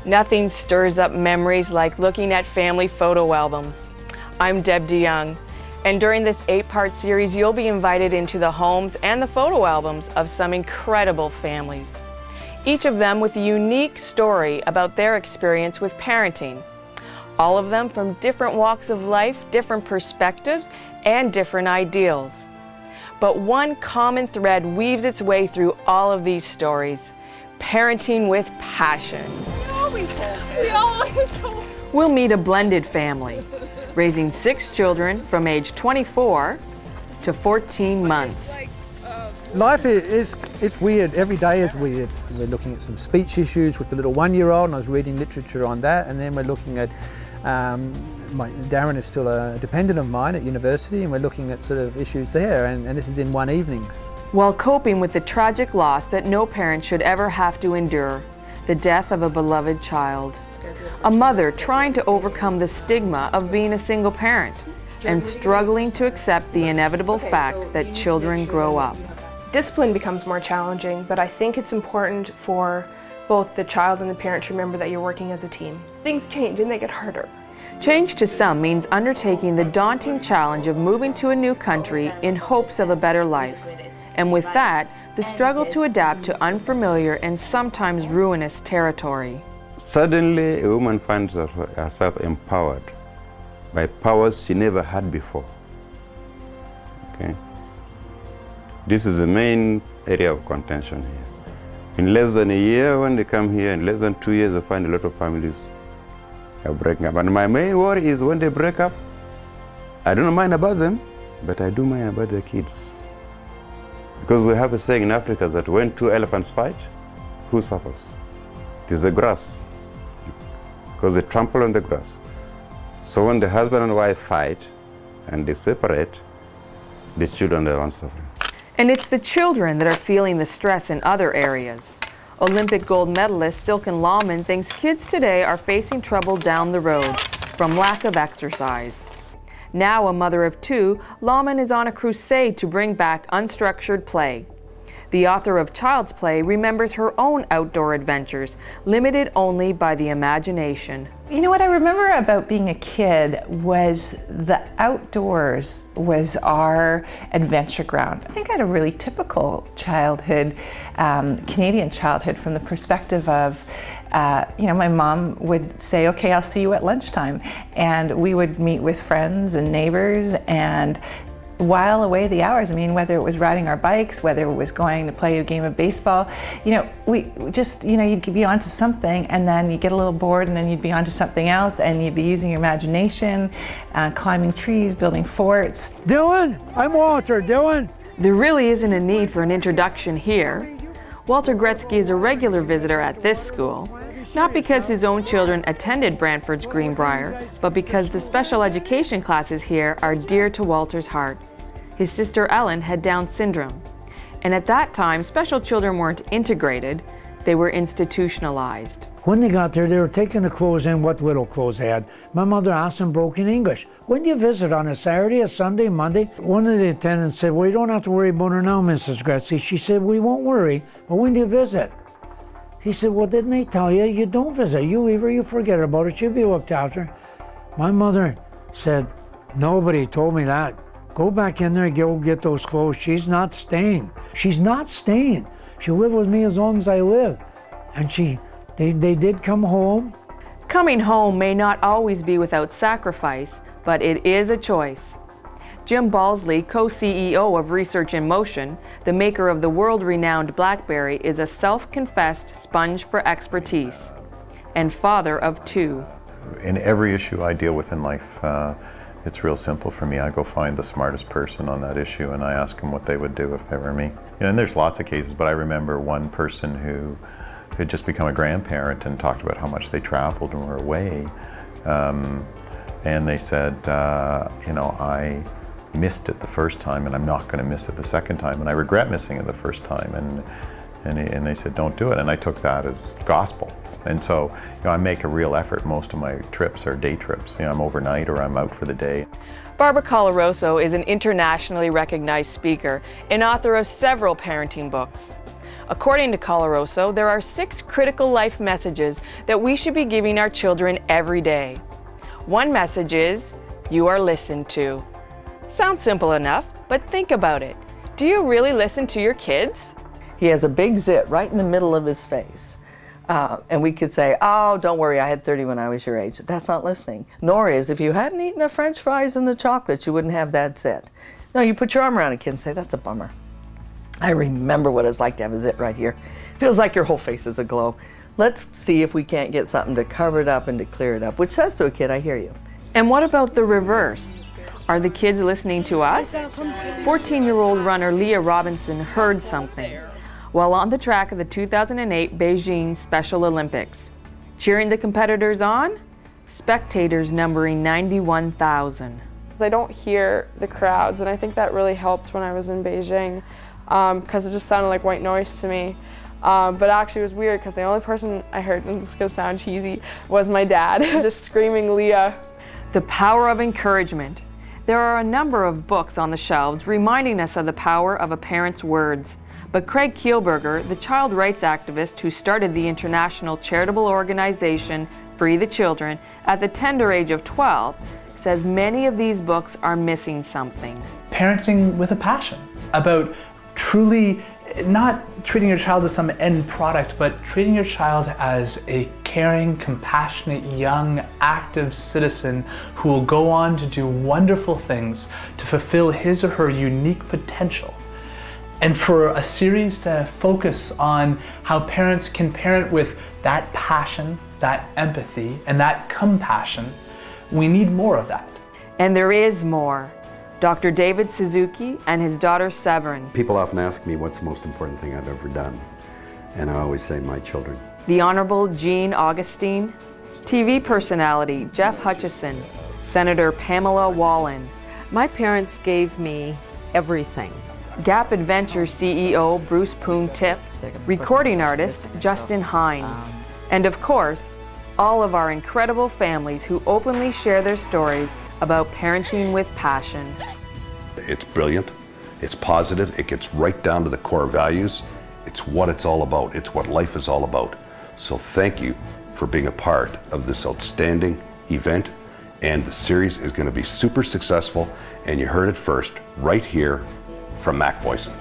Nothing stirs up memories like looking at family photo albums. I'm Deb DeJong, and during this 8-part series, you'll be invited into the homes and the photo albums of some incredible families. Each of them with a unique story about their experience with parenting. All of them from different walks of life, different perspectives, and different ideals. But one common thread weaves its way through all of these stories: parenting with passion. We always hold. We'll meet a blended family, raising 6 children from age 24 to 14 months. Life it's weird. Every day is weird. We're looking at some speech issues with the little 1-year-old, and I was reading literature on that. And then we're looking at, Darren is still a dependent of mine at university, and we're looking at sort of issues there. And this is in one evening. While coping with the tragic loss that no parent should ever have to endure, the death of a beloved child. A mother trying to overcome the stigma of being a single parent and struggling to accept the inevitable fact that children grow up. Discipline becomes more challenging, but I think it's important for both the child and the parent to remember that you're working as a team. Things change and they get harder. Change to some means undertaking the daunting challenge of moving to a new country in hopes of a better life. And with that, the struggle to adapt to unfamiliar and sometimes ruinous territory. Suddenly, a woman finds herself empowered by powers she never had before. Okay? This is the main area of contention here. In less than a year, when they come here, in less than 2 years, I find a lot of families are breaking up. And my main worry is when they break up, I don't mind about them, but I do mind about the kids. Because we have a saying in Africa that when 2 elephants fight, who suffers? It is the grass, because they trample on the grass. So when the husband and wife fight and they separate, the children are suffering. And it's the children that are feeling the stress in other areas. Olympic gold medalist SILKEN LAUMANN thinks kids today are facing trouble down the road from lack of exercise. Now a mother of 2, LAUMANN is on a crusade to bring back unstructured play. The author of Child's Play remembers her own outdoor adventures, limited only by the imagination. You know what I remember about being a kid was the outdoors was our adventure ground. I think I had a really typical childhood, Canadian childhood, from the perspective of my mom would say, okay, I'll see you at lunchtime. And we would meet with friends and neighbors and while away the hours. I mean, whether it was riding our bikes, whether it was going to play a game of baseball, we just, you'd be onto something and then you get a little bored and then you'd be onto something else and you'd be using your imagination, climbing trees, building forts. Dylan, I'm Walter. Dylan. There really isn't a need for an introduction here. Walter GRETZKY is a regular visitor at this school, not because his own children attended Brantford's Greenbrier, but because the special education classes here are dear to Walter's heart. His sister Ellen had Down syndrome, and at that time, special children weren't integrated, they were institutionalized. When they got there, they were taking the clothes in, what little clothes they had. My mother asked them broken English, when do you visit, on a Saturday, a Sunday, Monday? One of the attendants said, well, you don't have to worry about her now, Mrs. GRETZKY. She said, we won't worry, but when do you visit? He said, well, didn't they tell you? You don't visit. You leave her, you forget about her, she'll be looked after. My mother said, nobody told me that. Go back in there, go get those clothes. She's not staying. She's not staying. She'll live with me as long as I live. And they did come home. Coming home may not always be without sacrifice, but it is a choice. Jim Balsillie, co-CEO of Research in Motion, the maker of the world-renowned BlackBerry, is a self-confessed sponge for expertise and father of 2. In every issue I deal with in life, it's real simple for me. I go find the smartest person on that issue and I ask them what they would do if they were me. And there's lots of cases, but I remember one person who had just become a grandparent and talked about how much they traveled and were away. And they said, I missed it the first time and I'm not going to miss it the second time, and I regret missing it the first time. And they said, don't do it. And I took that as gospel. And so, I make a real effort. Most of my trips are day trips. I'm overnight or I'm out for the day. Barbara COLOROSO is an internationally recognized speaker and author of several parenting books. According to Coloroso, there are 6 critical life messages that we should be giving our children every day. One message is, you are listened to. Sounds simple enough, but think about it. Do you really listen to your kids? He has a big zit right in the middle of his face. And we could say, oh, don't worry, I had 30 when I was your age. That's not listening. Nor is, if you hadn't eaten the French fries and the chocolate, you wouldn't have that zit. No, you put your arm around a kid and say, that's a bummer. I remember what it's like to have a zit right here. Feels like your whole face is aglow. Let's see if we can't get something to cover it up and to clear it up, which says to a kid, I hear you. And what about the reverse? Are the kids listening to us? 14-year-old runner Leah Robinson heard something while on the track of the 2008 Beijing Special Olympics. Cheering the competitors on? Spectators numbering 91,000. I don't hear the crowds, and I think that really helped when I was in Beijing because it just sounded like white noise to me. But actually it was weird because the only person I heard, and this is going to sound cheesy, was my dad, just screaming Leah. The power of encouragement. There are a number of books on the shelves reminding us of the power of a parent's words. But Craig Kielburger, the child rights activist who started the international charitable organization Free the Children at the tender age of 12, says many of these books are missing something. Parenting with a passion, about truly not treating your child as some end product, but treating your child as a caring, compassionate, young, active citizen who will go on to do wonderful things to fulfill his or her unique potential. And for a series to focus on how parents can parent with that passion, that empathy, and that compassion, we need more of that. And there is more. Dr. David Suzuki and his daughter Severin. People often ask me what's the most important thing I've ever done, and I always say my children. The Honorable Jean Augustine, TV personality Jeff Hutchison, Senator Pamela Wallin. My parents gave me everything. Gap Adventure CEO Bruce Poon Tip, recording artist Justin Hines, and of course, all of our incredible families who openly share their stories about parenting with passion. It's brilliant, it's positive, it gets right down to the core values. It's what it's all about, it's what life is all about. So thank you for being a part of this outstanding event, and the series is going to be super successful, and you heard it first right here from Mac VOISIN.